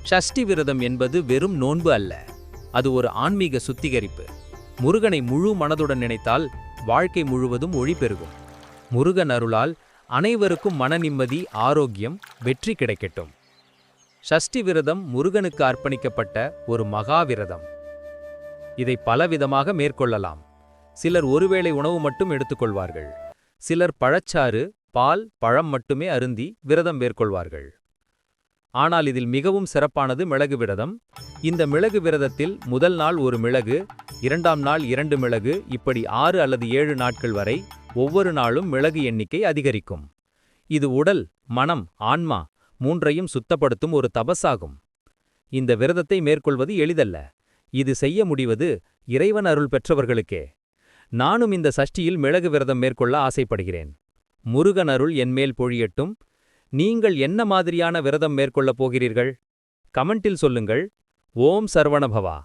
ஷஷ்டி விரதம் என்பது வெறும் நோன்பு அல்ல, அது ஒரு ஆன்மீக சுத்திகரிப்பு. முருகனை முழு மனதுடன் நினைத்தால் வாழ்க்கை முழுவதும் ஒளி பெருகும். முருகன் அருளால் அனைவருக்கும் மன நிம்மதி, ஆரோக்கியம், வெற்றி கிடைக்கட்டும். ஷஷ்டி விரதம் முருகனுக்கு அர்ப்பணிக்கப்பட்ட ஒரு மகா விரதம். இதை பலவிதமாக மேற்கொள்ளலாம். சிலர் ஒருவேளை உணவு மட்டும் எடுத்துக்கொள்வார்கள். சிலர் பழச்சாறு, பால், பழம் மட்டுமே அருந்தி விரதம் மேற்கொள்வார்கள். ஆனால் இதில் மிகவும் சிறப்பானது மிளகு விரதம். இந்த மிளகு விரதத்தில் முதல் நாள் ஒரு மிளகு, இரண்டாம் நாள் 2 மிளகு, இப்படி 6 அல்லது 7 நாட்கள் வரை ஒவ்வொரு நாளும் மிளகு எண்ணிக்கை அதிகரிக்கும். இது உடல், மனம், ஆன்மா மூன்றையும் சுத்தப்படுத்தும் ஒரு தபஸாகும். இந்த விரதத்தை மேற்கொள்வது எளிதல்ல. இது செய்ய முடிவது இறைவன் அருள் பெற்றவர்களுக்கே. நானும் இந்த சஷ்டியில் மிளகு விரதம் மேற்கொள்ள ஆசைப்படுகிறேன். முருகன் அருள் என்மேல் பொழியட்டும். நீங்கள் என்ன மாதிரியான விரதம் மேற்கொள்ளப் போகிறீர்கள்? கமெண்டில் சொல்லுங்கள். ஓம் சரவணபவா.